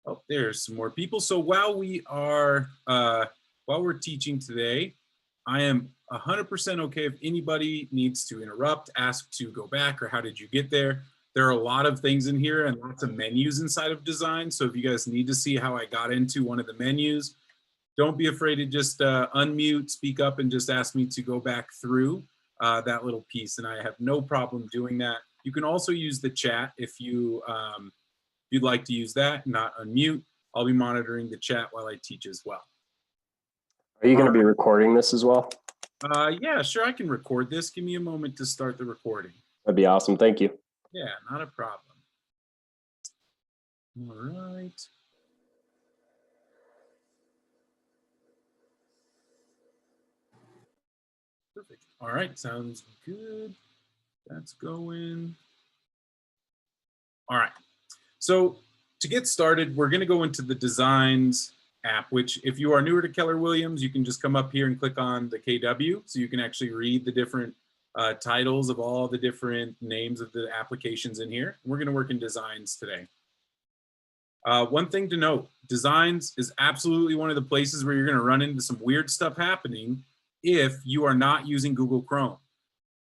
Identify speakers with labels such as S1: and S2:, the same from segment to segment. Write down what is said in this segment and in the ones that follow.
S1: Oh, there's some more people. So while we're teaching today, I am 100% okay if anybody needs to interrupt, ask to go back, or how did you get there? There are a lot of things in here and lots of menus inside of design. So if you guys need to see how I got into one of the menus, don't be afraid to just unmute, speak up, and just ask me to go back through that little piece. And I have no problem doing that. You can also use the chat if you'd like to use that, not unmute. I'll be monitoring the chat while I teach as well.
S2: Are you going to be recording this as well?
S1: Yeah, sure, I can record this. Give me a moment to start the recording.
S2: That'd be awesome. Thank you.
S1: Yeah, not a problem. All right. Perfect. All right, sounds good. That's going. All right. So to get started, we're going to go into the Designs app, which if you are newer to Keller Williams, you can just come up here and click on the KW, so you can actually read the different titles of all the different names of the applications in here. We're going to work in Designs today. One thing to note, Designs is absolutely one of the places where you're going to run into some weird stuff happening if you are not using Google Chrome.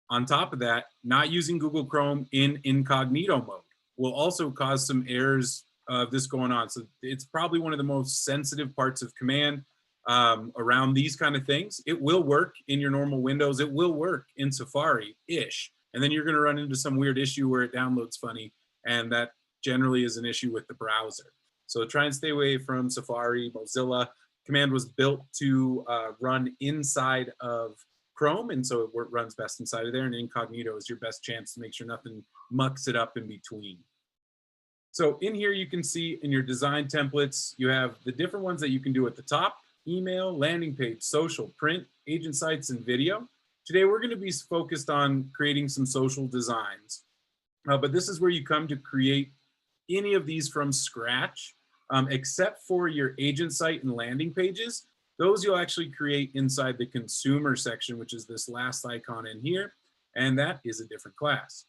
S1: On top of that, not using Google Chrome in incognito mode will also cause some errors of this going on. So it's probably one of the most sensitive parts of command around these kind of things. It will work in your normal Windows. It will work in Safari-ish. And then you're going to run into some weird issue where it downloads funny. And that generally is an issue with the browser. So try and stay away from Safari, Mozilla. Command was built to run inside of Chrome, and so it runs best inside of there, and incognito is your best chance to make sure nothing mucks it up in between. So in here you can see in your design templates, you have the different ones that you can do at the top: email, landing page, social, print, agent sites, and video. Today we're going to be focused on creating some social designs, but this is where you come to create any of these from scratch, except for your agent site and landing pages. Those you'll actually create inside the consumer section, which is this last icon in here, and that is a different class.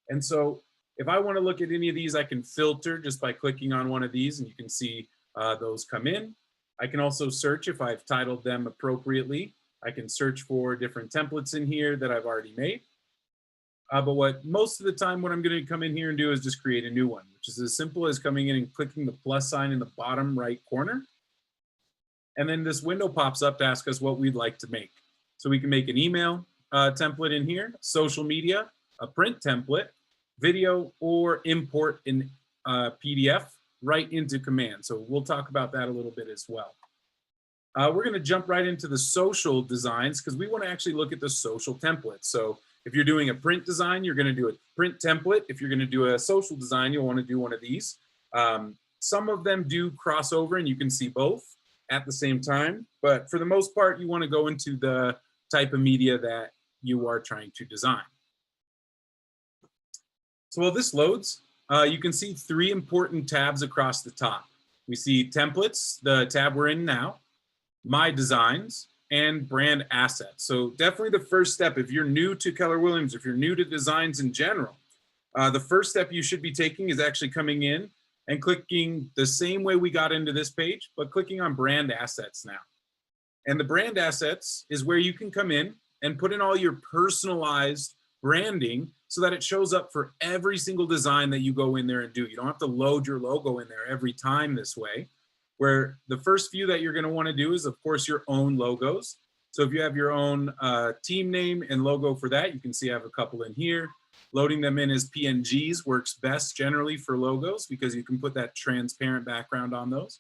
S1: And so if I want to look at any of these, I can filter just by clicking on one of these, and you can see those come in. I can also search if I've titled them appropriately. I can search for different templates in here that I've already made. But most of the time, what I'm going to come in here and do is just create a new one, which is as simple as coming in and clicking the plus sign in the bottom right corner. And then this window pops up to ask us what we'd like to make. So we can make an email template in here, social media, a print template, video, or import in PDF right into command. So we'll talk about that a little bit as well. We're going to jump right into the social designs because we want to actually look at the social templates. So if you're doing a print design, you're going to do a print template. If you're going to do a social design, you'll want to do one of these. Some of them do cross over and you can see both at the same time, but for the most part, you want to go into the type of media that you are trying to design. So while this loads, you can see three important tabs across the top. We see templates, the tab we're in now, my designs, and brand assets. So definitely the first step, if you're new to Keller Williams, if you're new to designs in general, the first step you should be taking is actually coming in and clicking the same way we got into this page, but clicking on brand assets now. And the brand assets is where you can come in and put in all your personalized branding so that it shows up for every single design that you go in there and do. You don't have to load your logo in there every time this way, where the first few that you're going to want to do is, of course, your own logos. So if you have your own team name and logo for that, you can see I have a couple in here. Loading them in as Pngs works best generally for logos because you can put that transparent background on those.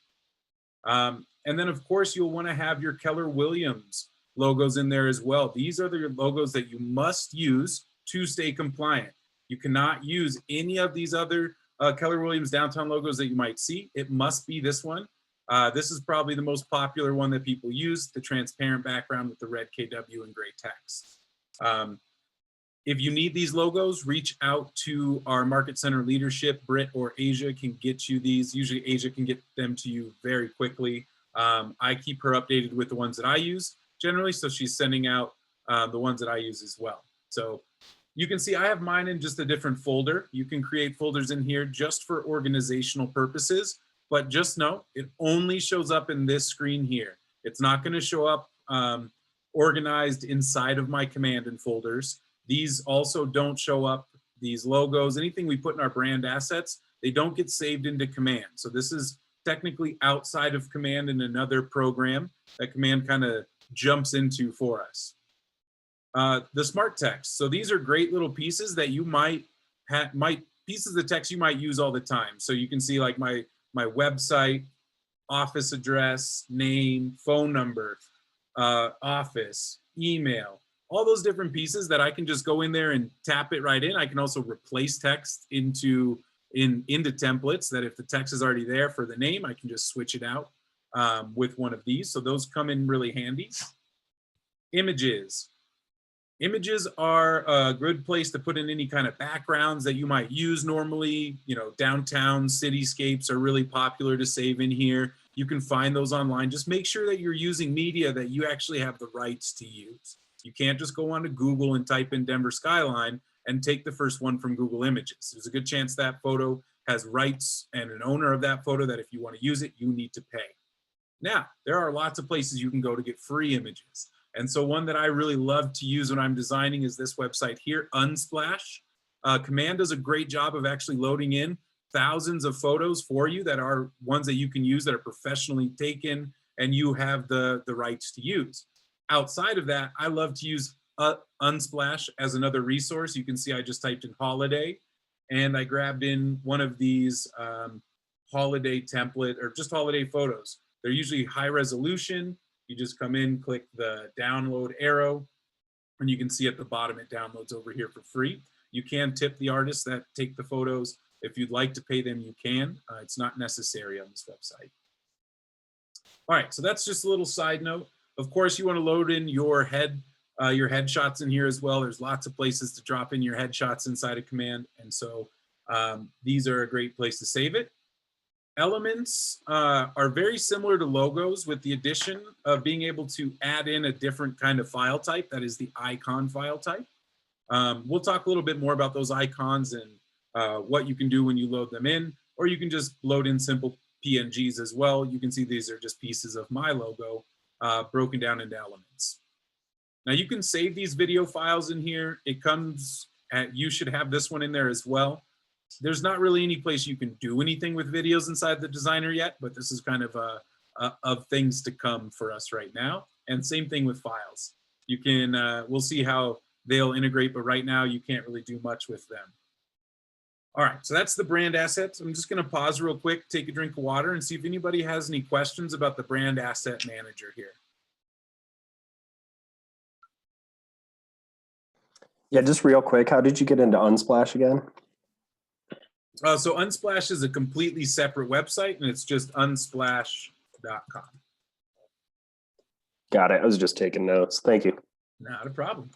S1: And then, of course, you'll want to have your Keller Williams logos in there as well. These are the logos that you must use to stay compliant. You cannot use any of these other Keller Williams downtown logos that you might see. It must be this one. This is probably the most popular one that people use, the transparent background with the red KW and gray text. If you need these logos, reach out to our Market Center leadership. Britt or Asia can get you these. Usually Asia can get them to you very quickly. I keep her updated with the ones that I use generally, so she's sending out the ones that I use as well. So you can see I have mine in just a different folder. You can create folders in here just for organizational purposes. but just know it only shows up in this screen here. It's not going to show up organized inside of my command and folders. These also don't show up, these logos, anything we put in our brand assets, they don't get saved into command. So this is technically outside of command in another program that command kind of jumps into for us. The smart text. So these are great little pieces that you might pieces of text you might use all the time. So you can see like my website, office address, name, phone number, office, email, all those different pieces that I can just go in there and tap it right in. I can also replace text into templates that if the text is already there for the name, I can just switch it out with one of these. So those come in really handy. Images. Images are a good place to put in any kind of backgrounds that you might use normally. You know, downtown cityscapes are really popular to save in here. You can find those online. Just make sure that you're using media that you actually have the rights to use. You can't just go onto Google and type in Denver skyline and take the first one from Google Images. There's a good chance that photo has rights and an owner of that photo that if you want to use it, you need to pay. Now, there are lots of places you can go to get free images. And so one that I really love to use when I'm designing is this website here, Unsplash. Command does a great job of actually loading in thousands of photos for you that are ones that you can use that are professionally taken and you have the rights to use. Outside of that, I love to use Unsplash as another resource. You can see I just typed in holiday and I grabbed in one of these holiday template or just holiday photos. They're usually high resolution. You just come in, click the download arrow, and you can see at the bottom it downloads over here for free. You can tip the artists that take the photos. If you'd like to pay them, you can. It's not necessary on this website. All right, so that's just a little side note. Of course, you want to load in your headshots in here as well. There's lots of places to drop in your headshots inside of command, and so these are a great place to save it. Elements are very similar to logos with the addition of being able to add in a different kind of file type, that is the icon file type. We'll talk a little bit more about those icons and what you can do when you load them in, or you can just load in simple PNGs as well. You can see these are just pieces of my logo broken down into elements. Now you can save these video files in here. It comes at, you should have this one in there as well. There's not really any place you can do anything with videos inside the designer yet, but this is kind of of things to come for us right now. And same thing with files. You can, we'll see how they'll integrate, but right now you can't really do much with them. All right, so that's the brand assets. I'm just gonna pause real quick, take a drink of water and see if anybody has any questions about the brand asset manager here.
S2: Yeah, just real quick, how did you get into Unsplash again?
S1: So Unsplash is a completely separate website and it's just unsplash.com.
S2: Got it. I was just taking notes. Thank you.
S1: Not a problem.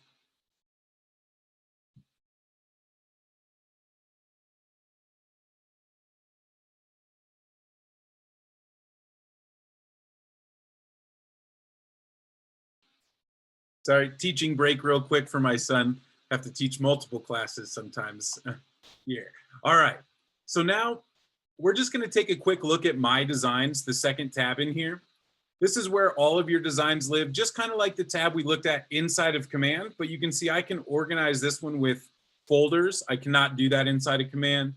S1: Sorry, teaching break real quick for my son. Have to teach multiple classes sometimes. Yeah. All right. So now we're just going to take a quick look at my designs, the second tab in here. This is where all of your designs live, just kind of like the tab we looked at inside of command, but you can see I can organize this one with folders. I cannot do that inside of command.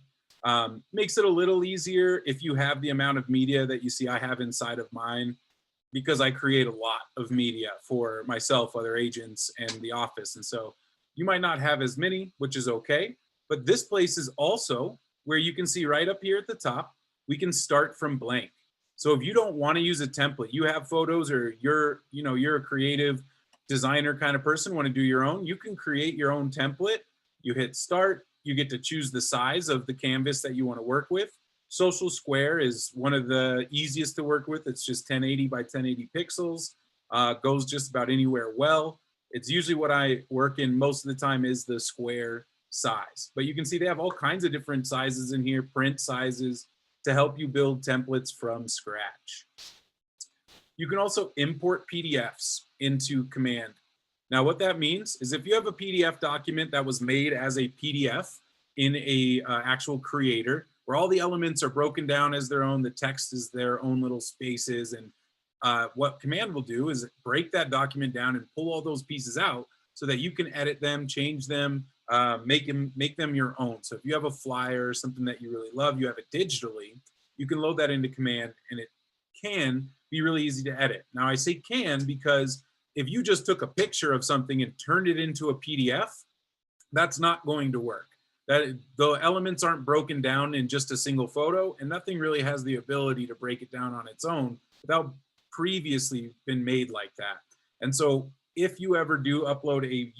S1: Makes it a little easier if you have the amount of media that you see I have inside of mine, because I create a lot of media for myself, other agents, and the office. And so you might not have as many, which is okay. But this place is also where you can see right up here at the top, we can start from blank. So if you don't want to use a template, you have photos or you're a creative designer kind of person, want to do your own, you can create your own template. You hit start, you get to choose the size of the canvas that you want to work with. Social Square is one of the easiest to work with. It's just 1080 by 1080 pixels, goes just about anywhere well. It's usually what I work in most of the time is the square size. But you can see they have all kinds of different sizes in here, print sizes, to help you build templates from scratch. You can also import PDFs into command. Now what that means is if you have a PDF document that was made as a PDF in a actual creator, where all the elements are broken down as their own, the text is their own little spaces. And what Command will do is break that document down and pull all those pieces out so that you can edit them, change them, make them your own. So if you have a flyer or something that you really love, you have it digitally, you can load that into Command, and it can be really easy to edit. Now I say can because if you just took a picture of something and turned it into a PDF, that's not going to work. That the elements aren't broken down in just a single photo, and nothing really has the ability to break it down on its own without previously been made like that. And so if you ever do upload a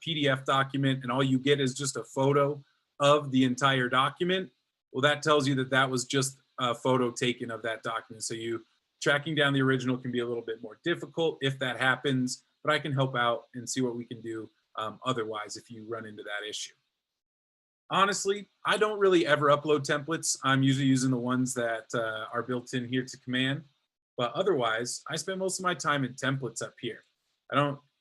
S1: PDF document and all you get is just a photo of the entire document, well, that tells you that that was just a photo taken of that document. So you tracking down the original can be a little bit more difficult if that happens, but I can help out and see what we can do otherwise if you run into that issue. Honestly, I don't really ever upload templates. I'm usually using the ones that are built in here to Command, but otherwise, I spend most of my time in templates up here.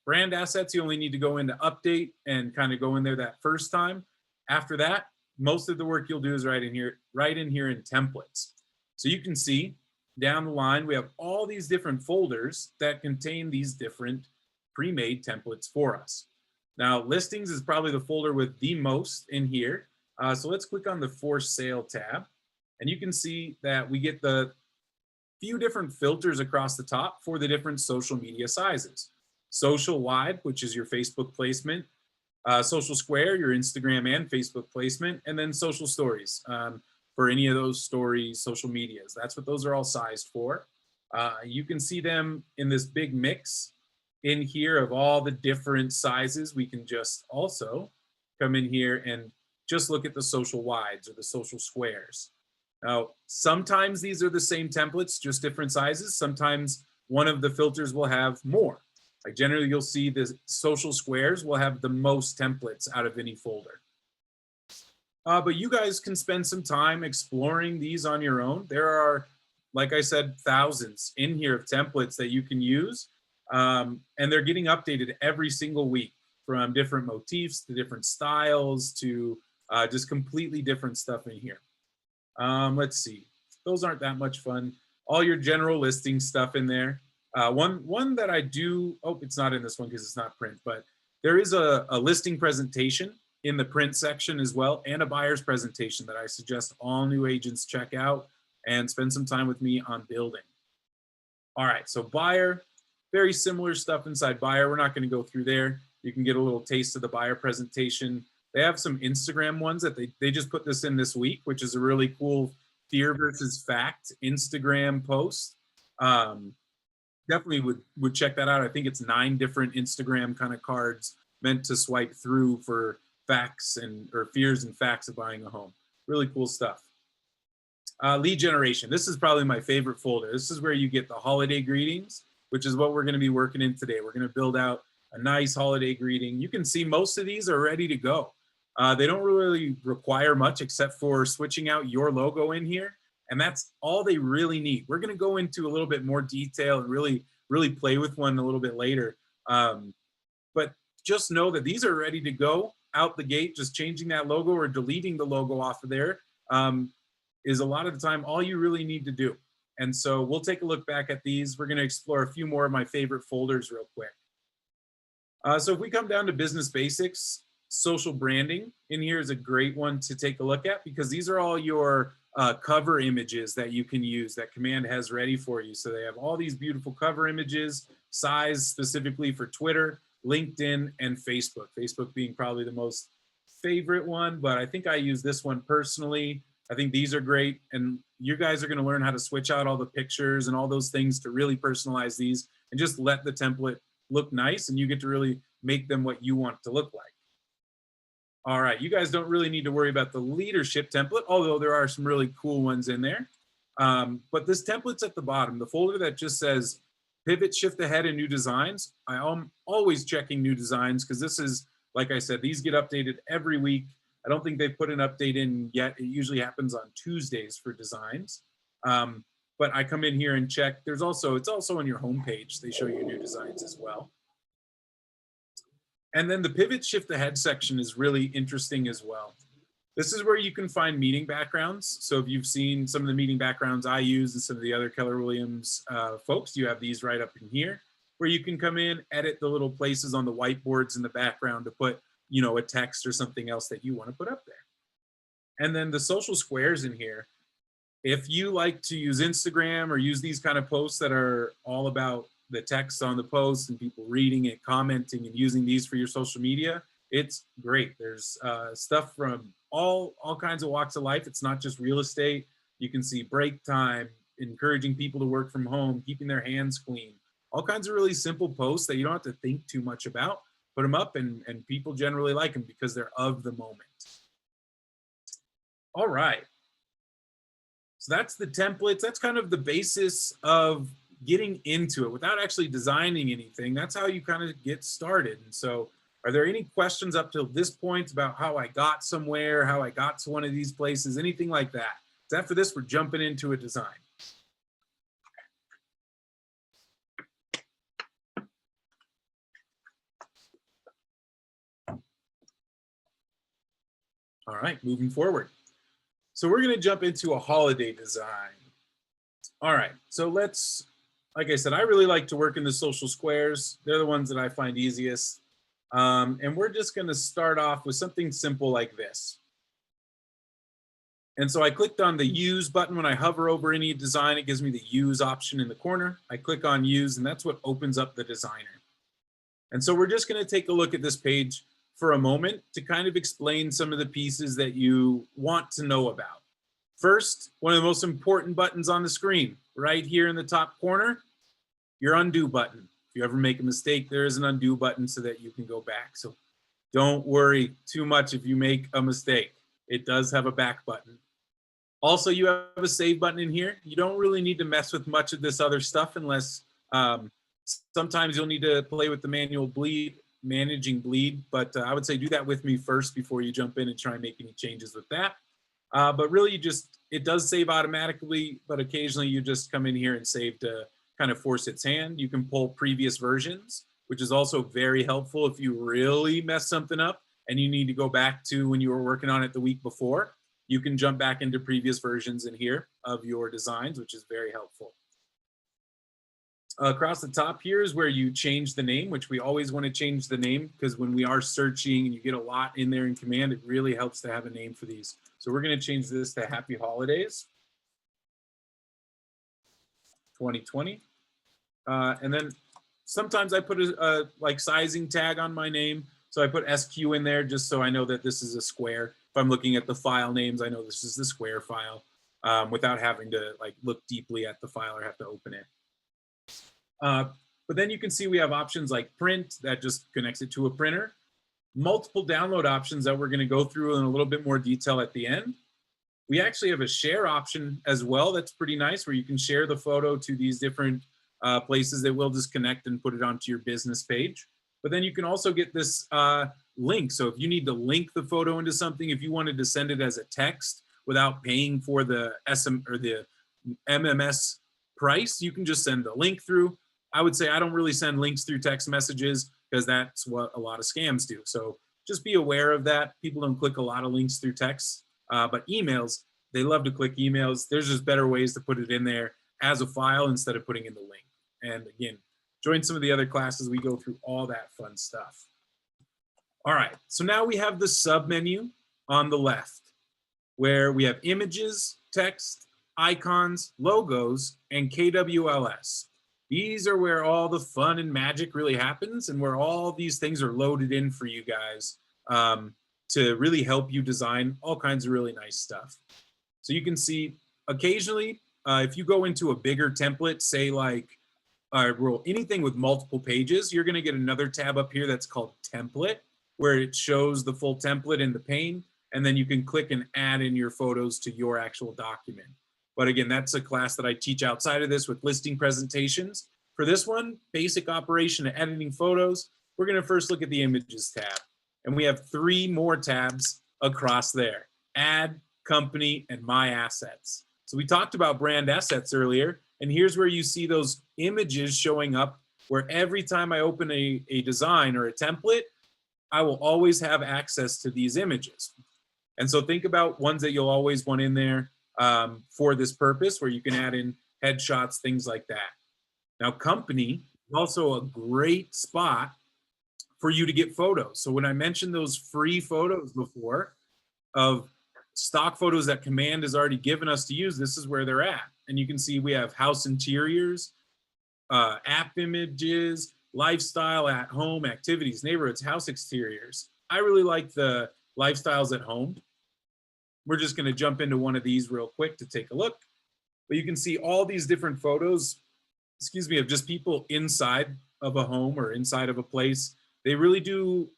S1: Brand assets, you only need to go into update and kind of go in there that first time. After that, most of the work you'll do is right in here in templates. So you can see down the line, we have all these different folders that contain these different pre-made templates for us. Now, listings is probably the folder with the most in here. So let's click on the for sale tab, and you can see that we get the few different filters across the top for the different social media sizes. Social wide, which is your Facebook placement, social square, your Instagram and Facebook placement, and then social stories for any of those stories, social medias. That's what those are all sized for. You can see them in this big mix in here of all the different sizes. We can just also come in here and just look at the social wides or the social squares. Now, sometimes these are the same templates, just different sizes. Sometimes one of the filters will have more. Like generally, you'll see the social squares will have the most templates out of any folder. But you guys can spend some time exploring these on your own. There are, like I said, thousands in here of templates that you can use. And they're getting updated every single week, from different motifs to different styles to just completely different stuff in here. Let's see. Those aren't that much fun. All your general listing stuff in there. One that I do, oh, it's not in this one because it's not print, but there is a listing presentation in the print section as well, and a buyer's presentation that I suggest all new agents check out and spend some time with me on building. All right, so buyer, very similar stuff inside buyer. We're not going to go through there. You can get a little taste of the buyer presentation. They have some Instagram ones that they just put this in this week, which is a really cool fear versus fact Instagram post. Definitely would check that out. I think it's 9 different Instagram kind of cards meant to swipe through for facts or fears and facts of buying a home. Really cool stuff. Lead generation. This is probably my favorite folder. This is where you get the holiday greetings, which is what we're going to be working in today. We're going to build out a nice holiday greeting. You can see most of these are ready to go. They don't really require much except for switching out your logo in here. And that's all they really need. We're going to go into a little bit more detail and really play with one a little bit later. But just know that these are ready to go out the gate. Just changing that logo or deleting the logo off of there is a lot of the time all you really need to do. And so we'll take a look back at these. We're going to explore a few more of my favorite folders real quick. So if we come down to business basics, social branding in here is a great one to take a look at, because these are all your cover images that you can use that Command has ready for you. So they have all these beautiful cover images, sized specifically for Twitter, LinkedIn, and Facebook. Facebook being probably the most favorite one, but I think I use this one personally. I think these are great, and you guys are going to learn how to switch out all the pictures and all those things to really personalize these and just let the template look nice, and you get to really make them what you want it to look like. All right, you guys don't really need to worry about the leadership template, although there are some really cool ones in there. But this template's at the bottom, the folder that just says pivot, shift ahead, and new designs. I am always checking new designs because this is, like I said, these get updated every week. I don't think they've put an update in yet. It usually happens on Tuesdays for designs. But I come in here and check. It's also on your homepage. They show you new designs as well. And then the pivot shift ahead section is really interesting as well. This is where you can find meeting backgrounds. So if you've seen some of the meeting backgrounds I use and some of the other Keller Williams folks, you have these right up in here where you can come in, edit the little places on the whiteboards in the background to put, you know, a text or something else that you want to put up there. And then the social squares in here, if you like to use Instagram or use these kind of posts that are all about the text on the post and people reading it, commenting, and using these for your social media, it's great. There's stuff from all kinds of walks of life. It's not just real estate. You can see break time, encouraging people to work from home, keeping their hands clean, all kinds of really simple posts that you don't have to think too much about. Put them up and people generally like them because they're of the moment. All right. So that's the templates. That's kind of the basis of getting into it without actually designing anything. That's how you kind of get started. And so are there any questions up till this point about how I got somewhere, how I got to one of these places, anything like that? So after this, we're jumping into a design. All right, moving forward. So we're going to jump into a holiday design. All right, so let's, like I said, I really like to work in the social squares. They're the ones that I find easiest. And we're just going to start off with something simple like this. And so I clicked on the use button. When I hover over any design, it gives me the use option in the corner. I click on use, and that's what opens up the designer. And so we're just going to take a look at this page for a moment to kind of explain some of the pieces that you want to know about. First, one of the most important buttons on the screen, right here in the top corner, your undo button. If you ever make a mistake, there is an undo button so that you can go back. So don't worry too much if you make a mistake. It does have a back button. Also, you have a save button in here. You don't really need to mess with much of this other stuff unless sometimes you'll need to play with the managing bleed, but I would say do that with me first before you jump in and try and make any changes with that. But really, it does save automatically, but occasionally you just come in here and save to kind of force its hand. You can pull previous versions, which is also very helpful if you really mess something up and you need to go back to when you were working on it the week before. You can jump back into previous versions in here of your designs, which is very helpful. Across the top here is where you change the name, which we always want to change the name because when we are searching and you get a lot in there in command, it really helps to have a name for these. So we're going to change this to Happy Holidays 2020. And then sometimes I put a like sizing tag on my name. So I put SQ in there just so I know that this is a square. If I'm looking at the file names, I know this is the square file without having to like look deeply at the file or have to open it. But then you can see we have options like print that just connects it to a printer, multiple download options that we're going to go through in a little bit more detail at the end. We actually have a share option as well. That's pretty nice where you can share the photo to these different places that will just connect and put it onto your business page. But then you can also get this link. So if you need to link the photo into something, if you wanted to send it as a text without paying for the MMS price, you can just send the link through. I would say I don't really send links through text messages because that's what a lot of scams do. So just be aware of that. People don't click a lot of links through text, but emails, they love to click emails. There's just better ways to put it in there as a file instead of putting in the link. And again, join some of the other classes. We go through all that fun stuff. All right, so now we have the sub menu on the left where we have images, text, icons, logos, and KWLS. These are where all the fun and magic really happens and where all these things are loaded in for you guys to really help you design all kinds of really nice stuff. So you can see occasionally, if you go into a bigger template, say like anything with multiple pages, you're gonna get another tab up here that's called template, where it shows the full template in the pane, and then you can click and add in your photos to your actual document. But again, that's a class that I teach outside of this with listing presentations. For this one, basic operation of editing photos, we're gonna first look at the images tab. And we have 3 more tabs across there: add, company, and my assets. So we talked about brand assets earlier, and here's where you see those images showing up where every time I open a design or a template, I will always have access to these images. And so think about ones that you'll always want in there for this purpose, where you can add in headshots, things like that. Now, company is also a great spot for you to get photos. So when I mentioned those free photos before of stock photos that Command has already given us to use, this is where they're at. And you can see we have house interiors, app images, lifestyle, at home, activities, neighborhoods, house exteriors. I really like the lifestyles at home. We're just going to jump into one of these real quick to take a look. But you can see all these different photos, excuse me, of just people inside of a home or inside of a place. They really do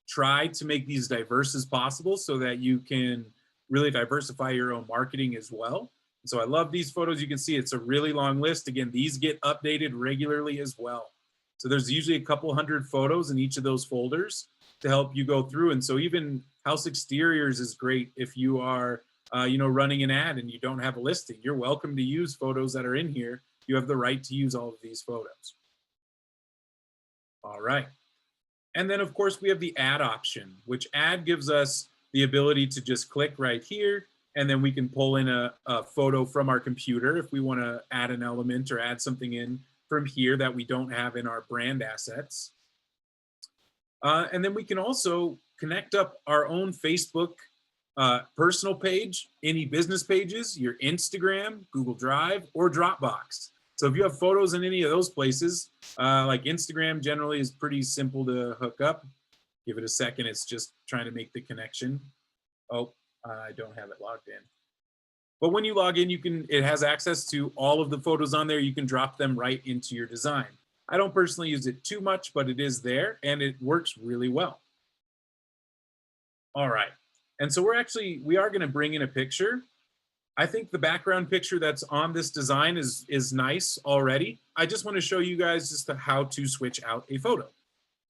S1: try to make these diverse as possible so that you can really diversify your own marketing as well. So I love these photos. You can see it's a really long list. Again, these get updated regularly as well. So there's usually a couple hundred photos in each of those folders to help you go through. And so even house exteriors is great if you are running an ad and you don't have a listing. You're welcome to use photos that are in here. You have the right to use all of these photos. All right. And then, of course, we have the add option, which add gives us the ability to just click right here, and then we can pull in a photo from our computer if we want to add an element or add something in from here that we don't have in our brand assets. And then we can also connect up our own Facebook personal page, any business pages, your Instagram, Google Drive, or Dropbox. So if you have photos in any of those places, like Instagram generally is pretty simple to hook up. Give it a second, it's just trying to make the connection. Oh, I don't have it logged in. But when you log in, it has access to all of the photos on there. You can drop them right into your design. I don't personally use it too much, but it is there and it works really well. All right. And so we are going to bring in a picture. I think the background picture that's on this design is nice already. I just want to show you guys just how to switch out a photo.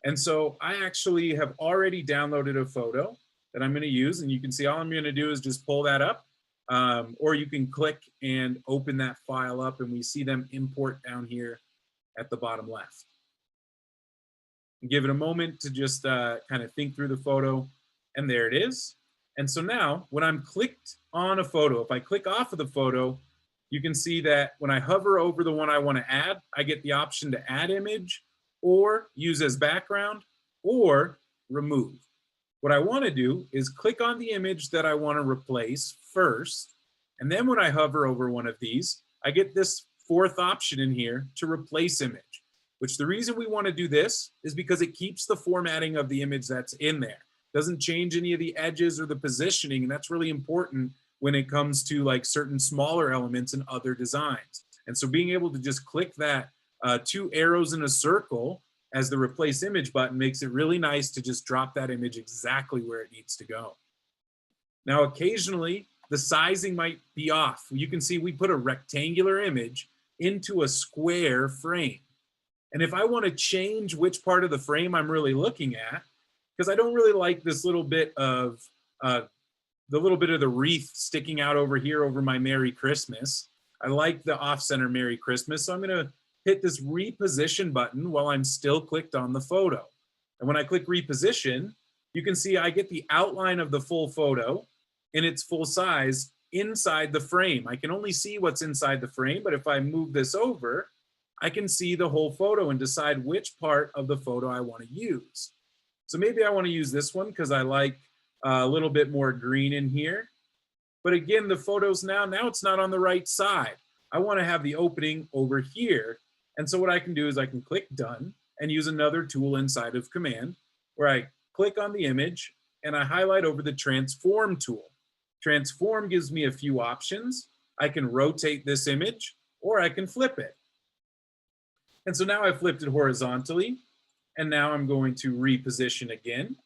S1: And so I actually have already downloaded a photo that I'm going to use. And you can see all I'm going to do is just pull that up. Or you can click and open that file up and we see them import down here at the bottom left. And give it a moment to just kind of think through the photo. And there it is. And so now when I'm clicked on a photo, if I click off of the photo, you can see that when I hover over the one I want to add, I get the option to add image or use as background or remove. What I want to do is click on the image that I want to replace first. And then when I hover over one of these, I get this fourth option in here to replace image, which the reason we want to do this is because it keeps the formatting of the image that's in there. Doesn't change any of the edges or the positioning, and that's really important when it comes to like certain smaller elements in other designs. And so being able to just click that 2 arrows in a circle as the replace image button makes it really nice to just drop that image exactly where it needs to go. Now, occasionally the sizing might be off. You can see we put a rectangular image into a square frame. And if I want to change which part of the frame I'm really looking at, because I don't really like this little bit of the wreath sticking out over here over my Merry Christmas. I like the off-center Merry Christmas. So I'm going to hit this reposition button while I'm still clicked on the photo. And when I click reposition, you can see I get the outline of the full photo in its full size inside the frame. I can only see what's inside the frame, but if I move this over, I can see the whole photo and decide which part of the photo I want to use. So maybe I want to use this one because I like a little bit more green in here. But again, the photos now it's not on the right side. I want to have the opening over here. And so what I can do is I can click done and use another tool inside of Command where I click on the image and I highlight over the transform tool. Transform gives me a few options. I can rotate this image or I can flip it. And so now I flipped it horizontally. And now I'm going to reposition again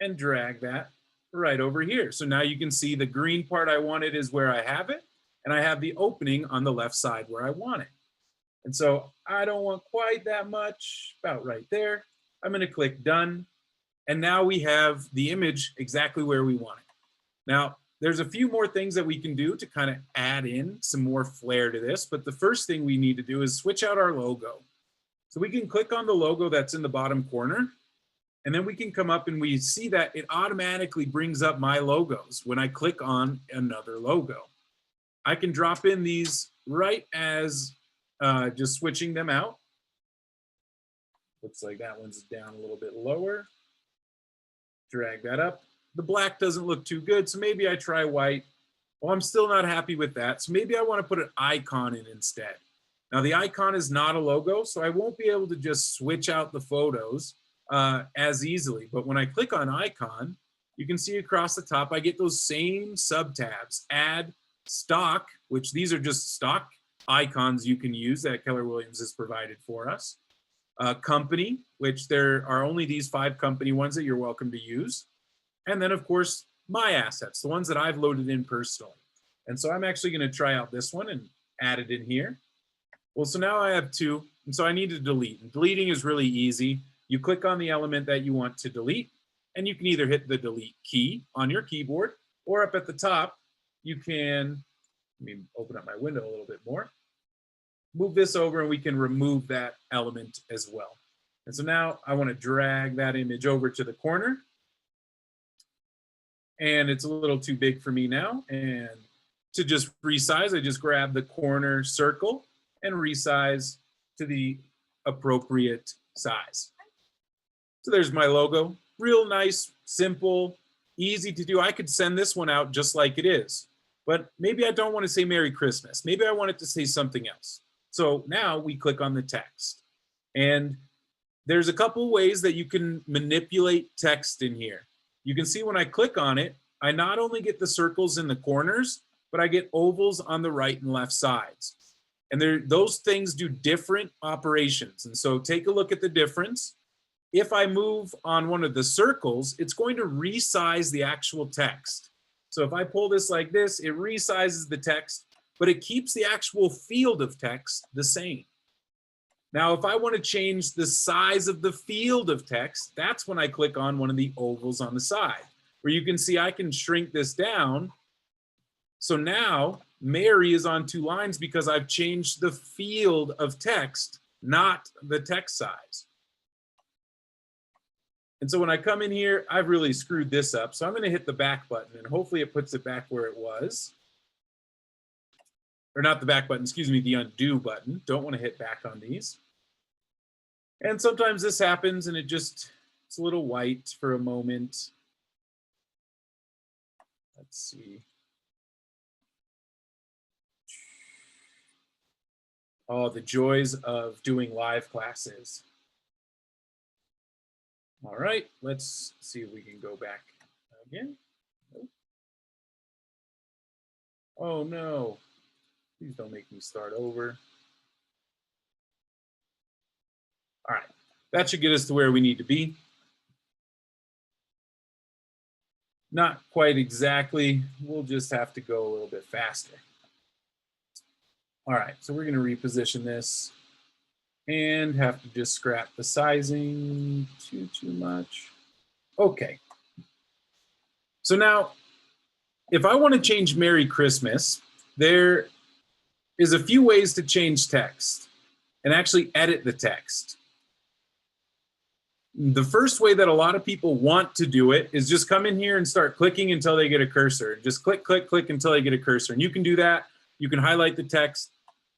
S1: and drag that right over here. So now you can see the green part I wanted is where I have it. And I have the opening on the left side where I want it. And so I don't want quite that much, about right there. I'm going to click done. And now we have the image exactly where we want it. Now, there's a few more things that we can do to kind of add in some more flair to this. But the first thing we need to do is switch out our logo. So we can click on the logo that's in the bottom corner, And then we can come up and we see that it automatically brings up my logos when I click on another logo. I can drop in these right as just switching them out. Looks like that one's down a little bit lower. Drag that up. The black doesn't look too good, so maybe I try white. Well, I'm still not happy with that, so maybe I want to put an icon in instead. Now, the icon is not a logo, so I won't be able to just switch out the photos as easily. But when I click on icon, you can see across the top, I get those same sub-tabs. Add, stock, which these are just stock icons you can use that Keller Williams has provided for us. Company, which there are only these 5 company ones that you're welcome to use. And then, of course, my assets, the ones that I've loaded in personally. And so I'm actually going to try out this one and add it in here. Well, so now I have 2, and so I need to delete. And deleting is really easy. You click on the element that you want to delete, and you can either hit the delete key on your keyboard, or up at the top, you can, let me open up my window a little bit more, move this over, and we can remove that element as well. And so now I want to drag that image over to the corner, and it's a little too big for me now. And to just resize, I just grab the corner circle and resize to the appropriate size. So there's my logo. Real nice, simple, easy to do. I could send this one out just like it is, but maybe I don't want to say Merry Christmas. Maybe I want it to say something else. So now we click on the text, and there's a couple ways that you can manipulate text in here. You can see when I click on it, I not only get the circles in the corners, but I get ovals on the right and left sides. And those things do different operations. And so take a look at the difference. If I move on one of the circles, it's going to resize the actual text. So if I pull this like this, it resizes the text, but it keeps the actual field of text the same. Now, if I want to change the size of the field of text, that's when I click on one of the ovals on the side, where you can see I can shrink this down. So now Mary is on 2 lines because I've changed the field of text, not the text size. And so when I come in here, I've really screwed this up. So I'm going to hit the back button, and hopefully it puts it back where it was. Or not the back button, excuse me, the undo button. Don't want to hit back on these. And sometimes this happens and it's a little white for a moment. Let's see. Oh, the joys of doing live classes. All right, let's see if we can go back again. Nope. Oh no, please don't make me start over. All right, that should get us to where we need to be. Not quite exactly, we'll just have to go a little bit faster. All right, so we're gonna reposition this and have to just scrap the sizing too much. Okay. So now, if I want to change Merry Christmas, there is a few ways to change text and actually edit the text. The first way that a lot of people want to do it is just come in here and start clicking until they get a cursor. Just click, click, click until they get a cursor. And you can do that. You can highlight the text.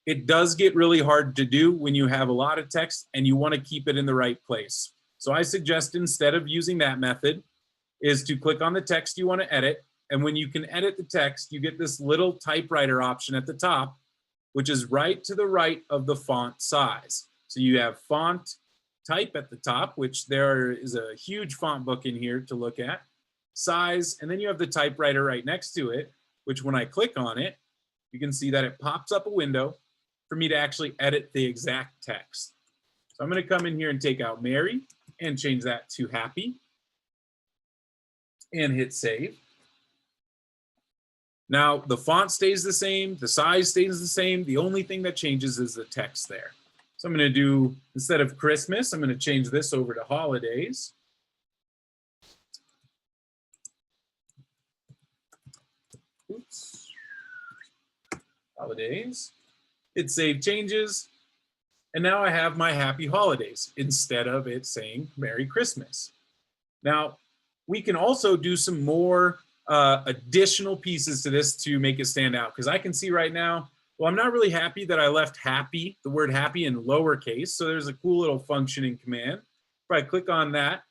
S1: It does get really hard to do when you have a lot of text and you want to keep it in the right place. So I suggest instead of using that method is to click on the text you want to edit. And when you can edit the text, you get this little typewriter option at the top, which is right to the right of the font size. So you have font type at the top, which there is a huge font book in here to look at, size, and then you have the typewriter right next to it, which when I click on it, you can see that it pops up a window for me to actually edit the exact text. So I'm going to come in here and take out Merry and change that to Happy and hit save. Now the font stays the same, the size stays the same. The only thing that changes is the text there. So I'm going to do, instead of Christmas, I'm going to change this over to holidays. Oops. Holidays. Hit save changes. And now I have my happy holidays instead of it saying Merry Christmas. Now, we can also do some more additional pieces to this to make it stand out, because I can see right now, well, I'm not really happy that I left happy, the word happy, in lowercase. So there's a cool little functioning command. If I click on that,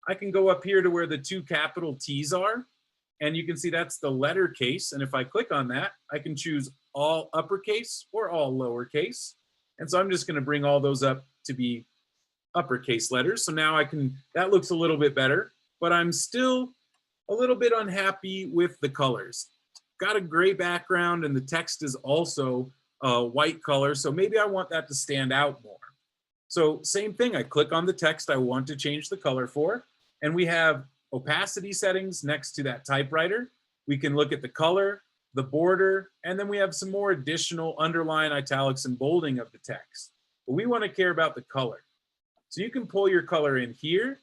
S1: I can go up here to where the 2 capital T's are, and you can see that's the letter case. And if I click on that, I can choose all uppercase or all lowercase. And so I'm just going to bring all those up to be uppercase letters. So now I can, that looks a little bit better, but I'm still a little bit unhappy with the colors. Got a gray background and the text is also a white color. So maybe I want that to stand out more. So same thing, I click on the text I want to change the color for, and we have opacity settings next to that typewriter. We can look at the color, the border, and then we have some more additional underline, italics, and bolding of the text. But we want to care about the color. So you can pull your color in here.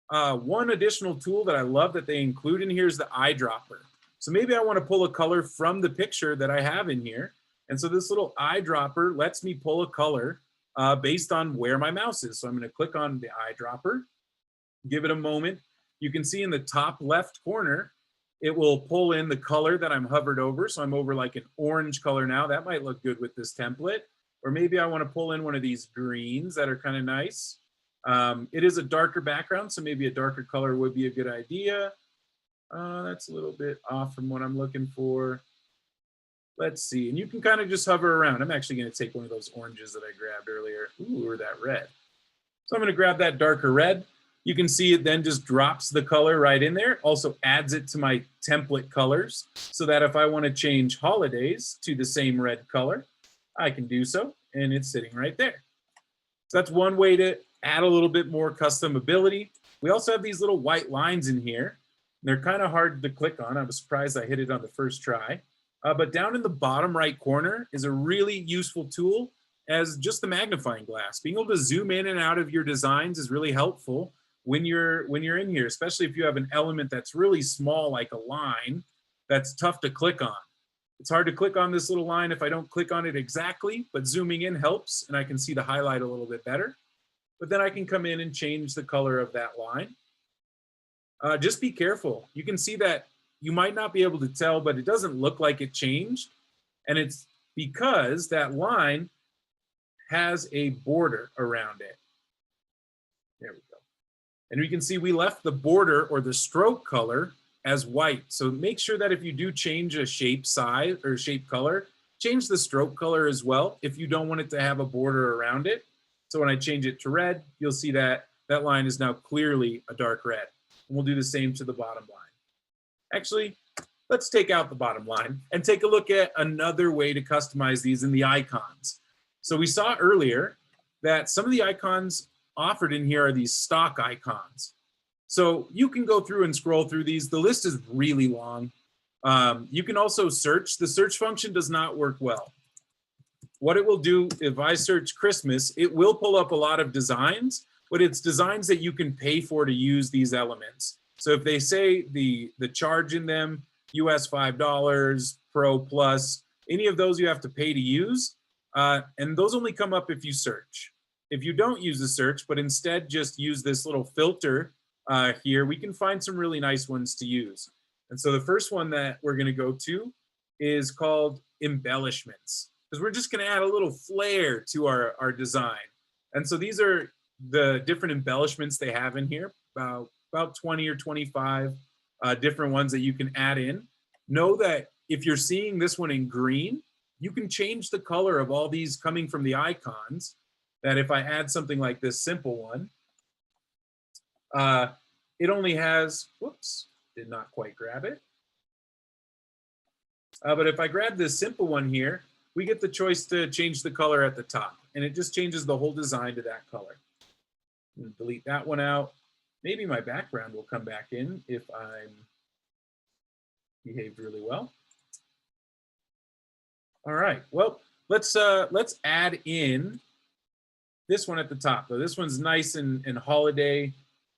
S1: One additional tool that I love that they include in here is the eyedropper. So maybe I want to pull a color from the picture that I have in here. And so this little eyedropper lets me pull a color based on where my mouse is. So I'm going to click on the eyedropper, give it a moment. You can see in the top left corner, it will pull in the color that I'm hovered over. So I'm over like an orange color now. That might look good with this template. Or maybe I want to pull in one of these greens that are kind of nice. It is a darker background, so maybe a darker color would be a good idea. That's a little bit off from what I'm looking for. Let's see, and you can kind of just hover around. I'm actually going to take one of those oranges that I grabbed earlier. Ooh, or that red. So I'm going to grab that darker red. You can see it then just drops the color right in there. Also adds it to my template colors so that if I want to change holidays to the same red color, I can do so, and it's sitting right there. So that's one way to add a little bit more custom ability. We also have these little white lines in here. They're kind of hard to click on. I was surprised I hit it on the first try. But down in the bottom right corner is a really useful tool as just the magnifying glass. Being able to zoom in and out of your designs is really helpful when you're in here, especially if you have an element that's really small, like a line, that's tough to click on. It's hard to click on this little line if I don't click on it exactly, but zooming in helps, and I can see the highlight a little bit better. But then I can come in and change the color of that line. Just be careful. You can see that you might not be able to tell, but it doesn't look like it changed. And it's because that line has a border around it. There we go. And we can see we left the border or the stroke color as white. So make sure that if you do change a shape size or shape color, change the stroke color as well if you don't want it to have a border around it. So when I change it to red, you'll see that that line is now clearly a dark red. And we'll do the same to the bottom line. Actually, let's take out the bottom line and take a look at another way to customize these in the icons. So we saw earlier that some of the icons offered in here are these stock icons. So you can go through and scroll through these. The list is really long. You can also search. The search function does not work well. What it will do, if I search Christmas, it will pull up a lot of designs, but it's designs that you can pay for to use these elements. So if they say the charge in them, US $5, Pro Plus, any of those you have to pay to use, and those only come up if you search. If you don't use the search, but instead just use this little filter here, we can find some really nice ones to use. And so the first one that we're going to go to is called Embellishments, because we're just going to add a little flair to our design. And so these are the different embellishments they have in here, about 20 or 25 different ones that you can add in. Know that if you're seeing this one in green, you can change the color of all these coming from the icons. That if I add something like this simple one, it only has, whoops, did not quite grab it. But if I grab this simple one here, we get the choice to change the color at the top, and it just changes the whole design to that color. Delete that one out. Maybe my background will come back in if I'm behaved really well. All right, well, let's add in this one at the top. So this one's nice and holiday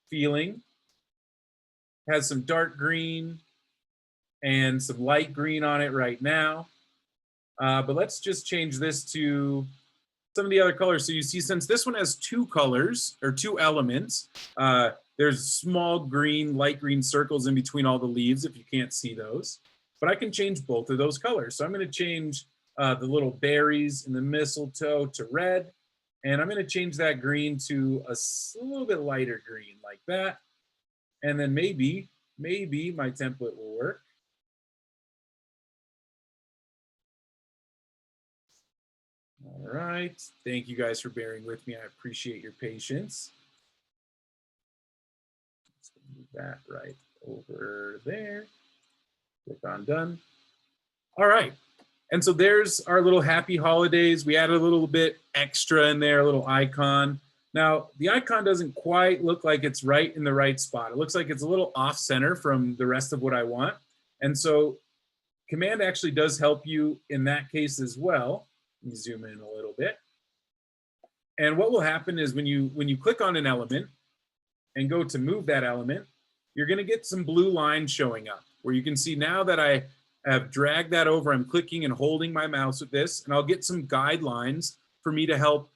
S1: feeling. Has some dark green and some light green on it right now. But let's just change this to some of the other colors. So you see, since this one has two colors or two elements, There's small green, light green circles in between all the leaves if you can't see those. But I can change both of those colors. So I'm going to change the little berries and the mistletoe to red. And I'm going to change that green to a little bit lighter green like that. And then maybe my template will work. All right. Thank you guys for bearing with me. I appreciate your patience. Let's move that right over there. Click on done. All right. And so there's our little happy holidays. We added a little bit extra in there, a little icon. Now, the icon doesn't quite look like it's right in the right spot. It looks like it's a little off center from the rest of what I want. And so Command actually does help you in that case as well. Let me zoom in a little bit. And what will happen is when you click on an element and go to move that element, you're going to get some blue lines showing up where you can see now that I have dragged that over, I'm clicking and holding my mouse with this, and I'll get some guidelines for me to help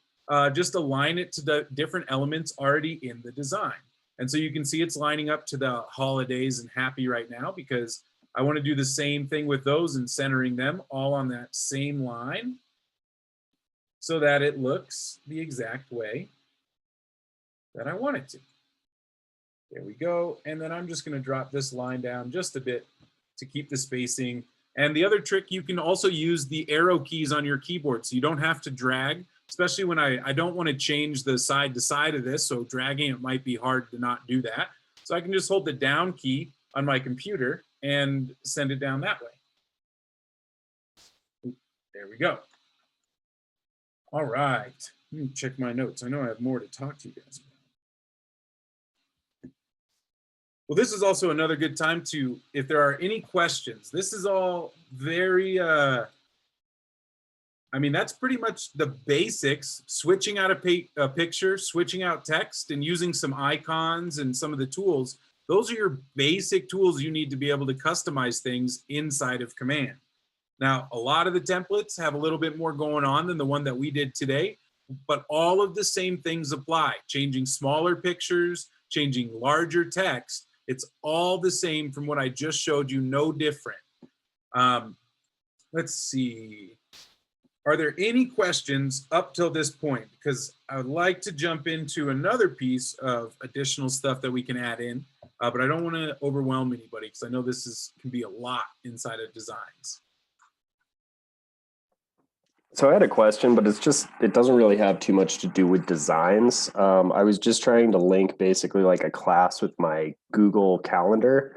S1: just align it to the different elements already in the design. And so you can see it's lining up to the holidays and happy right now because I want to do the same thing with those and centering them all on that same line so that it looks the exact way that I want it to. There we go. And then I'm just going to drop this line down just a bit to keep the spacing. And the other trick, you can also use the arrow keys on your keyboard. So you don't have to drag, especially when I don't want to change the side to side of this. So dragging, it might be hard to not do that. So I can just hold the down key on my computer and send it down that way. There we go. All right. Let me check my notes. I know I have more to talk to you guys about. Well, this is also another good time to, if there are any questions, this is all very, I mean, that's pretty much the basics, switching out a picture, switching out text, and using some icons and some of the tools. Those are your basic tools you need to be able to customize things inside of Command. Now, a lot of the templates have a little bit more going on than the one that we did today, but all of the same things apply. Changing smaller pictures, changing larger text, it's all the same from what I just showed you, no different. Let's see. Are there any questions up till this point? Because I would like to jump into another piece of additional stuff that we can add in, but I don't want to overwhelm anybody because I know this can be a lot inside of designs.
S2: So I had a question, but it doesn't really have too much to do with designs. I was just trying to link basically like a class with my Google Calendar,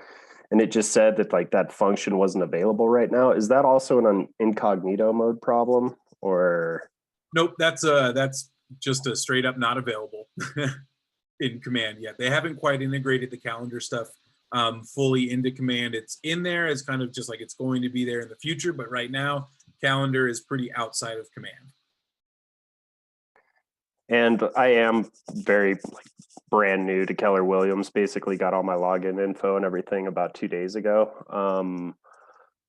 S2: and it just said that like that function wasn't available right now. Is that also an incognito mode problem, or?
S1: Nope, that's just a straight up not available in Command yet. They haven't quite integrated the calendar stuff fully into Command. It's in there as kind of just like it's going to be there in the future, but right now, Calendar is pretty outside of Command.
S2: And I am very brand new to Keller Williams, basically got all my login info and everything about 2 days ago.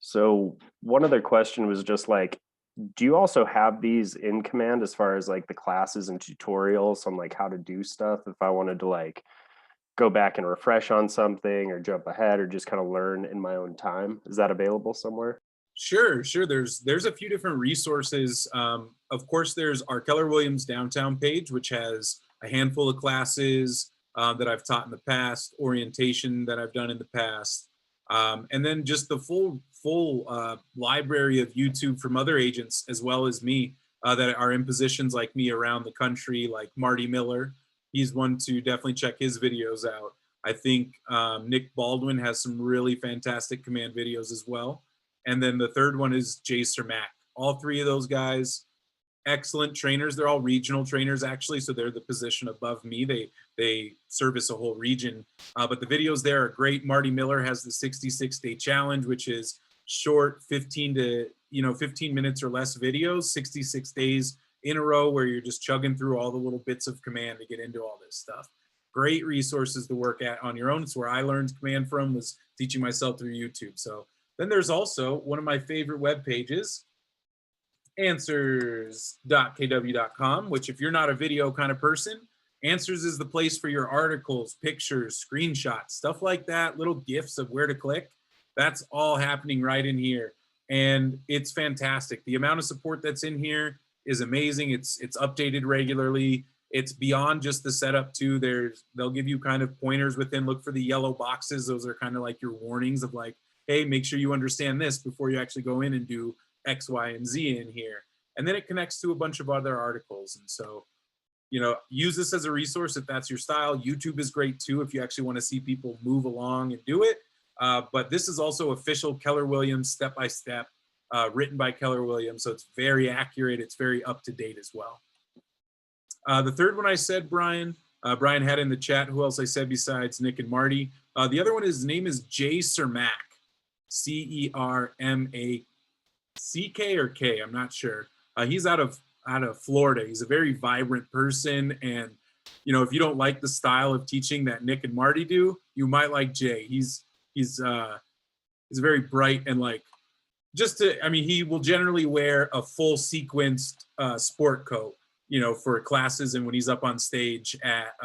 S2: So one other question was just like, do you also have these in Command as far as like the classes and tutorials on like how to do stuff if I wanted to like go back and refresh on something or jump ahead or just kind of learn in my own time? Is that available somewhere?
S1: Sure. There's a few different resources. Of course, there's our Keller Williams downtown page, which has a handful of classes that I've taught in the past, orientation that I've done in the past, and then just the full library of YouTube from other agents as well as me that are in positions like me around the country, like Marty Miller. He's one to definitely check his videos out. I think Nick Baldwin has some really fantastic Command videos as well. And then the third one is Jay Cermak. All three of those guys, excellent trainers. They're all regional trainers, actually, so they're the position above me. They service a whole region. But the videos there are great. Marty Miller has the 66-day challenge, which is short, 15 minutes or less videos, 66 days in a row where you're just chugging through all the little bits of Command to get into all this stuff. Great resources to work at on your own. It's where I learned Command from, was teaching myself through YouTube. So then there's also one of my favorite web pages, answers.kw.com, which if you're not a video kind of person, Answers is the place for your articles, pictures, screenshots, stuff like that, little GIFs of where to click. That's all happening right in here. And it's fantastic. The amount of support that's in here is amazing. It's updated regularly. It's beyond just the setup too. They'll give you kind of pointers within. Look for the yellow boxes. Those are kind of like your warnings of like, hey, make sure you understand this before you actually go in and do X, Y, and Z in here. And then it connects to a bunch of other articles. And so, you know, use this as a resource if that's your style. YouTube is great too if you actually want to see people move along and do it. But this is also official Keller Williams step-by-step, written by Keller Williams. So it's very accurate. It's very up to date as well. The third one I said, Brian had in the chat. Who else I said besides Nick and Marty? The other one, his name is Jay Cermak, C-E-R-M-A-C-K or K, I'm not sure. He's out of Florida. He's a very vibrant person. And, you know, if you don't like the style of teaching that Nick and Marty do, you might like Jay. He's very bright and like, he will generally wear a full sequenced sport coat, you know, for classes and when he's up on stage at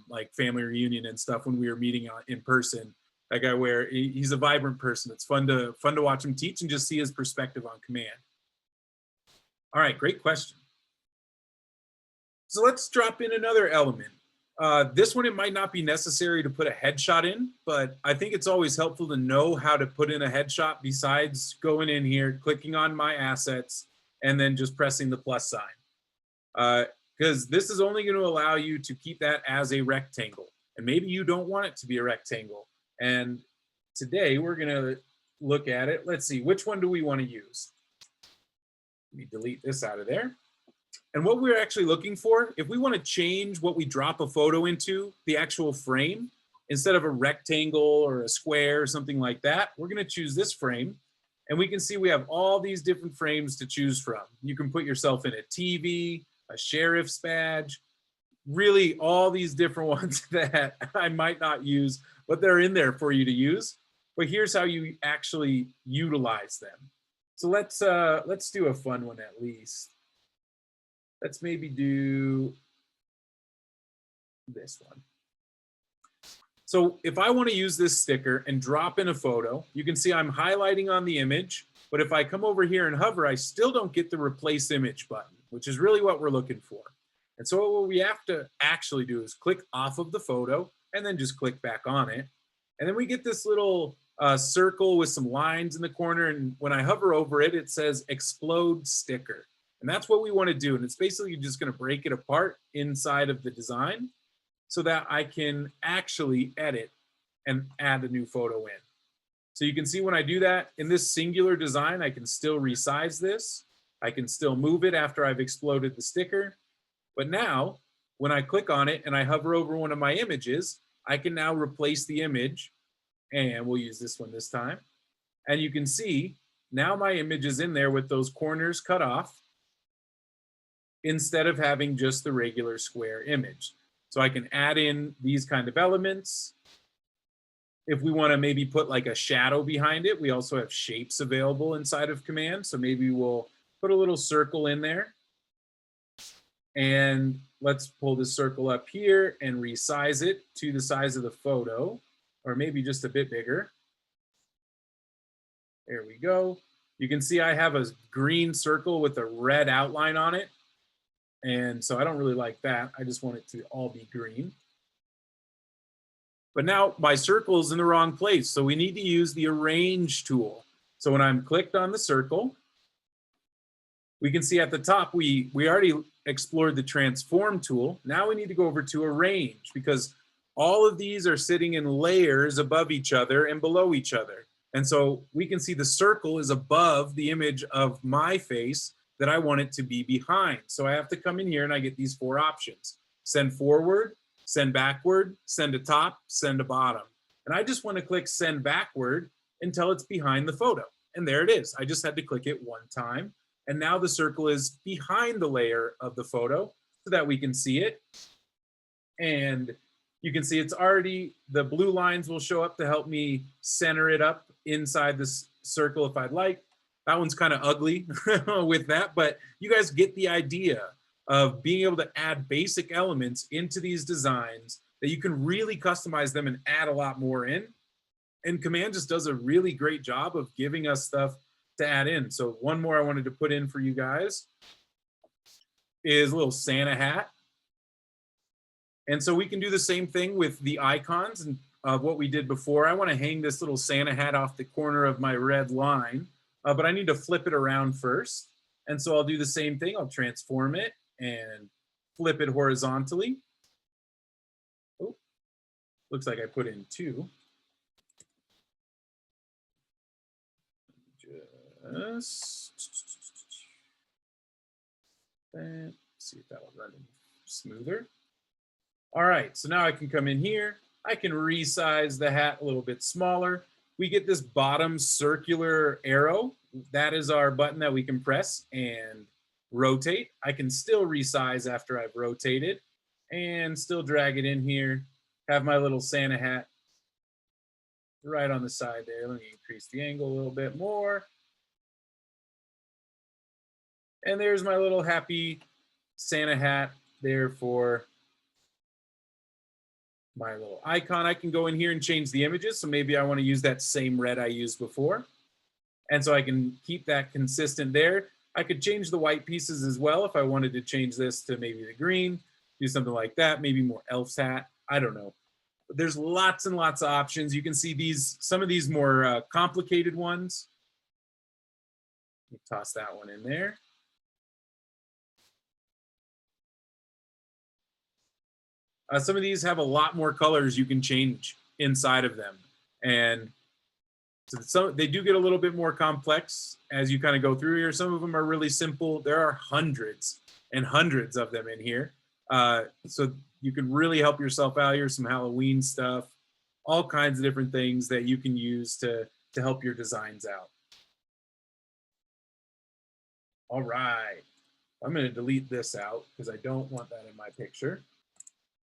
S1: like family reunion and stuff when we were meeting in person. That guy he's a vibrant person. It's fun to watch him teach and just see his perspective on command. All right, great question. So let's drop in another element. This one, it might not be necessary to put a headshot in, but I think it's always helpful to know how to put in a headshot besides going in here, clicking on my assets, and then just pressing the plus sign. Because this is only going to allow you to keep that as a rectangle. And maybe you don't want it to be a rectangle. And today we're going to look at it. Let's see, which one do we want to use? Let me delete this out of there. And what we're actually looking for, if we want to change what we drop a photo into, the actual frame, instead of a rectangle or a square or something like that, we're going to choose this frame. And we can see we have all these different frames to choose from. You can put yourself in a TV, a sheriff's badge, really all these different ones that I might not use, but they're in there for you to use. But here's how you actually utilize them. So let's do a fun one at least. Let's maybe do this one. So if I want to use this sticker and drop in a photo, you can see I'm highlighting on the image, but if I come over here and hover, I still don't get the replace image button, which is really what we're looking for. And so what we have to actually do is click off of the photo and then just click back on it. And then we get this little circle with some lines in the corner. And when I hover over it, it says explode sticker. And that's what we want to do. And it's basically just going to break it apart inside of the design so that I can actually edit and add a new photo in. So you can see when I do that in this singular design, I can still resize this. I can still move it after I've exploded the sticker. But now when I click on it and I hover over one of my images, I can now replace the image, and we'll use this one this time. And you can see now my image is in there with those corners cut off, instead of having just the regular square image. So I can add in these kind of elements. If we want to maybe put like a shadow behind it, we also have shapes available inside of Command. So maybe we'll put a little circle in there. And let's pull this circle up here and resize it to the size of the photo, or maybe just a bit bigger. There we go. You can see I have a green circle with a red outline on it. And so I don't really like that. I just want it to all be green. But now my circle is in the wrong place. So we need to use the arrange tool. So when I'm clicked on the circle, we can see at the top, we already explored the transform tool. Now we need to go over to arrange because all of these are sitting in layers above each other and below each other. And so we can see the circle is above the image of my face that I want it to be behind. So I have to come in here and I get these four options: send forward, send backward, send to top, send to bottom. And I just want to click send backward until it's behind the photo. And there it is. I just had to click it one time. And now the circle is behind the layer of the photo so that we can see it. And you can see it's already, the blue lines will show up to help me center it up inside this circle if I'd like. That one's kind of ugly with that, but you guys get the idea. of being able to add basic elements into these designs that you can really customize them and add a lot more in. And Command just does a really great job of giving us stuff to add in. So one more I wanted to put in for you guys is a little Santa hat. And so we can do the same thing with the icons and what we did before. I want to hang this little Santa hat off the corner of my red line, but I need to flip it around first. And so I'll do the same thing. I'll transform it and flip it horizontally. Oh, looks like I put in two. Just see if that'll run smoother. All right, so now I can come in here. I can resize the hat a little bit smaller. We get this bottom circular arrow. That is our button that we can press and rotate. I can still resize after I've rotated and still drag it in here. Have my little Santa hat right on the side there. Let me increase the angle a little bit more. And there's my little happy Santa hat there for my little icon. I can go in here and change the images. So maybe I want to use that same red I used before. And so I can keep that consistent there. I could change the white pieces as well if I wanted to change this to maybe the green, do something like that, maybe more elf's hat. I don't know. But there's lots and lots of options. You can see these, some of these more complicated ones. Toss that one in there. Some of these have a lot more colors you can change inside of them. And so they do get a little bit more complex as you kind of go through here. Some of them are really simple. There are hundreds and hundreds of them in here. So you can really help yourself out here, some Halloween stuff, all kinds of different things that you can use to help your designs out. All right, I'm gonna delete this out because I don't want that in my picture.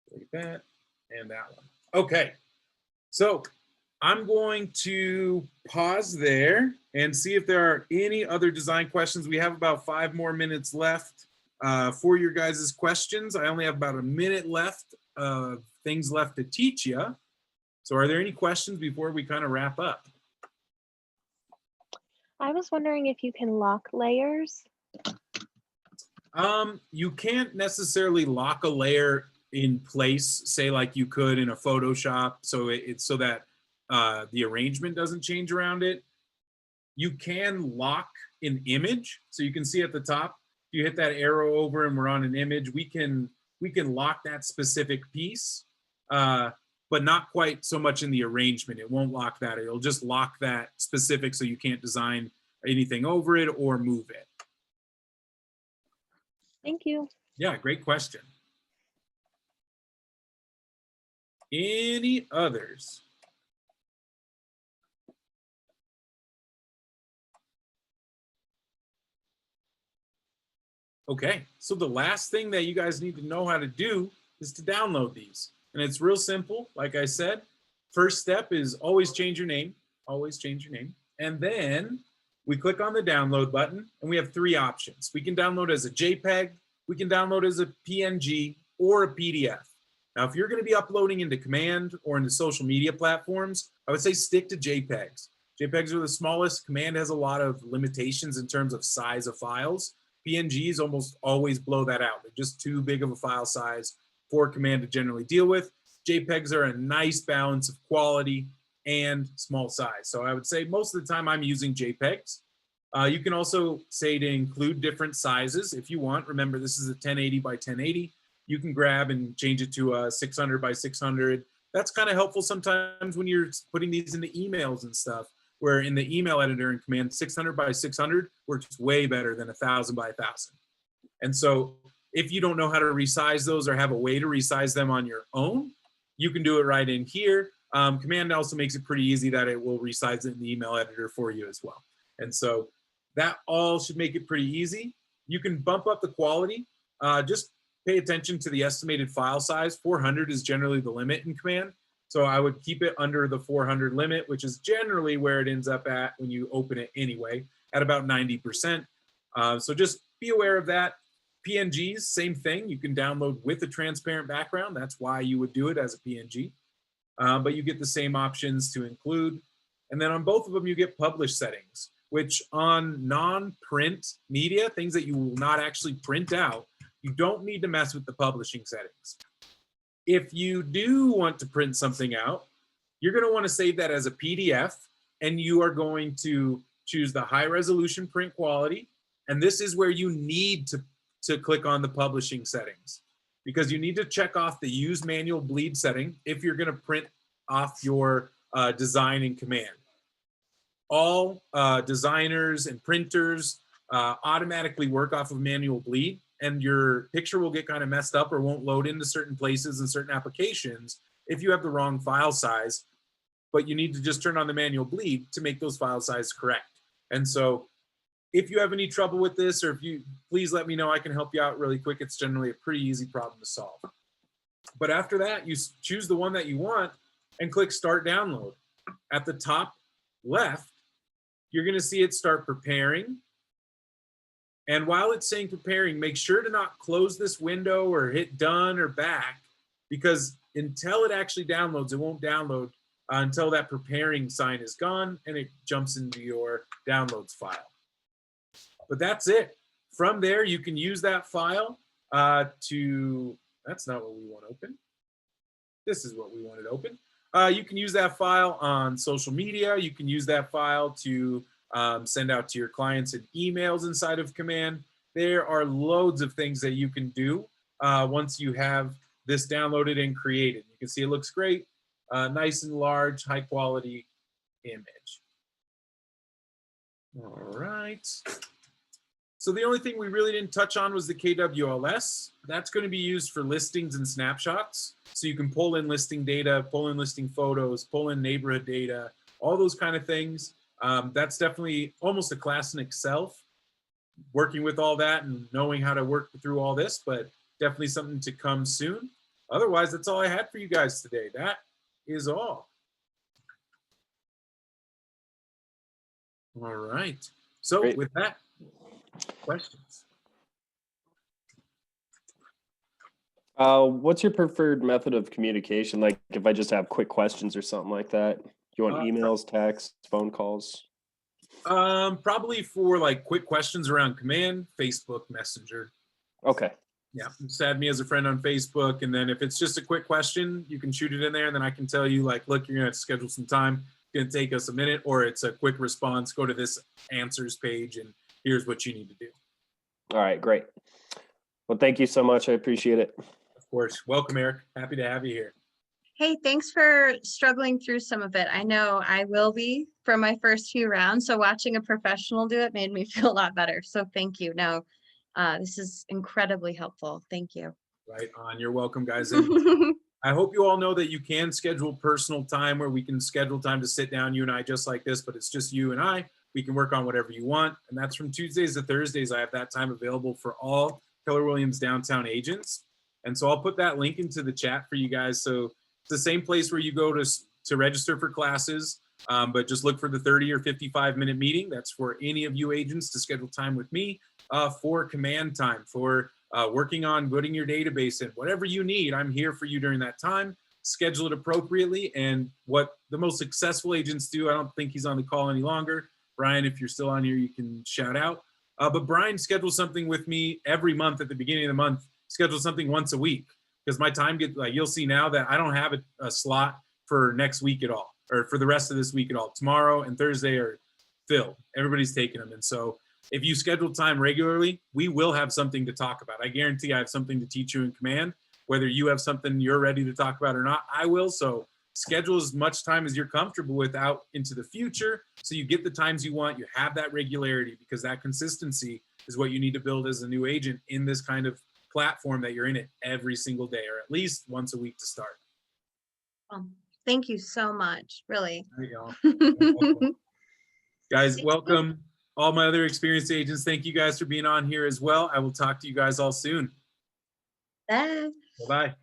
S1: Delete that and that one. Okay, so I'm going to pause there and see if there are any other design questions. We have about 5 more minutes left for your guys' questions. I only have about a minute left of things left to teach you. So are there any questions before we kind of wrap up?
S3: I was wondering if you can lock layers.
S1: You can't necessarily lock a layer in place, say like you could in a Photoshop, so it's so that the arrangement doesn't change around it. You can lock an image, so you can see at the top, if you hit that arrow over and we're on an image, we can lock that specific piece, but not quite so much in the arrangement. It won't lock that. It'll just lock that specific so you can't design anything over it or move it.
S3: Thank you.
S1: Yeah, great question. Any others? Okay, so the last thing that you guys need to know how to do is to download these. And it's real simple. Like I said, first step is always change your name. Always change your name. And then we click on the download button and we have 3 options. We can download as a JPEG, we can download as a PNG, or a PDF. Now, if you're going to be uploading into Command or into social media platforms, I would say stick to JPEGs. JPEGs are the smallest. Command has a lot of limitations in terms of size of files. PNGs almost always blow that out. They're just too big of a file size for Command to generally deal with. JPEGs are a nice balance of quality and small size. So I would say most of the time I'm using JPEGs. You can also say to include different sizes if you want. Remember, this is a 1080 by 1080. You can grab and change it to a 600 by 600. That's kind of helpful sometimes when you're putting these into emails and stuff, where in the email editor in Command, 600 by 600 works way better than 1000 by 1000. And so if you don't know how to resize those or have a way to resize them on your own, you can do it right in here. Command also makes it pretty easy that it will resize it in the email editor for you as well. And so that all should make it pretty easy. You can bump up the quality. Just pay attention to the estimated file size. 400 is generally the limit in Command. So I would keep it under the 400 limit, which is generally where it ends up at when you open it anyway, at about 90%. So just be aware of that. PNGs, same thing. You can download with a transparent background. That's why you would do it as a PNG. But you get the same options to include. And then on both of them, you get publish settings, which on non-print media, things that you will not actually print out, you don't need to mess with the publishing settings. If you do want to print something out, you're going to want to save that as a PDF, and you are going to choose the high resolution print quality. And this is where you need to click on the publishing settings, because you need to check off the use manual bleed setting if you're going to print off your design in Command. All designers and printers automatically work off of manual bleed, and your picture will get kind of messed up or won't load into certain places and certain applications if you have the wrong file size. But you need to just turn on the manual bleed to make those file sizes correct. And so if you have any trouble with this, or if you, please let me know, I can help you out really quick. It's generally a pretty easy problem to solve. But after that, you choose the one that you want and click Start Download. At the top left, you're going to see it start preparing. And while it's saying preparing, make sure to not close this window or hit done or back, because until it actually downloads, it won't download until that preparing sign is gone and it jumps into your downloads file. But that's it. From there, you can use that file that's not what we want to open. This is what we wanted to open. You can use that file on social media. You can use that file to send out to your clients in emails inside of Command. There are loads of things that you can do once you have this downloaded and created. You can see it looks great, nice and large, high quality image. All right. So the only thing we really didn't touch on was the KWLS. That's going to be used for listings and snapshots. So you can pull in listing data, pull in listing photos, pull in neighborhood data, all those kind of things. That's definitely almost a class in itself, working with all that and knowing how to work through all this, but definitely something to come soon. Otherwise, that's all I had for you guys today. That is all. All right. So
S2: Great.
S1: with that, questions?
S2: What's your preferred method of communication? Like if I just have quick questions or something like that, you want emails, texts, phone calls?
S1: Probably for like quick questions around Command, Facebook Messenger.
S2: Okay.
S1: Yeah, just add me as a friend on Facebook, and then if it's just a quick question, you can shoot it in there, and then I can tell you like, look, you're gonna have to schedule some time. It's gonna take us a minute, or it's a quick response. Go to this answers page, and here's what you need to do.
S2: All right, great. Well, thank you so much. I appreciate it.
S1: Of course. Welcome, Eric. Happy to have you here.
S4: Hey, thanks for struggling through some of it. I know I will be for my first few rounds. So watching a professional do it made me feel a lot better. So thank you. No, this is incredibly helpful. Thank you.
S1: Right on. You're welcome, guys. And I hope you all know that you can schedule personal time where we can schedule time to sit down, you and I, just like this, but it's just you and I. We can work on whatever you want. And that's from Tuesdays to Thursdays. I have that time available for all Keller Williams downtown agents. And so I'll put that link into the chat for you guys. So it's the same place where you go to register for classes, but just look for the 30 or 55-minute meeting. That's for any of you agents to schedule time with me for Command time, for working on putting your database in, whatever you need. I'm here for you during that time. Schedule it appropriately. And what the most successful agents do, I don't think he's on the call any longer. Brian, if you're still on here, you can shout out. But Brian schedules something with me every month at the beginning of the month, schedule something once a week, because my time gets, like, you'll see now that I don't have a slot for next week at all, or for the rest of this week at all. Tomorrow and Thursday are filled. Everybody's taking them. And so if you schedule time regularly, we will have something to talk about. I guarantee I have something to teach you in Command. Whether you have something you're ready to talk about or not, I will. So schedule as much time as you're comfortable with out into the future, so you get the times you want. You have that regularity, because that consistency is what you need to build as a new agent in this kind of platform that you're in it every single day, or at least once a week to start.
S4: Thank you so much. Really.
S1: There you go. Guys, welcome. All my other experienced agents, thank you guys for being on here as well. I will talk to you guys all soon.
S4: Bye.
S1: Bye-bye.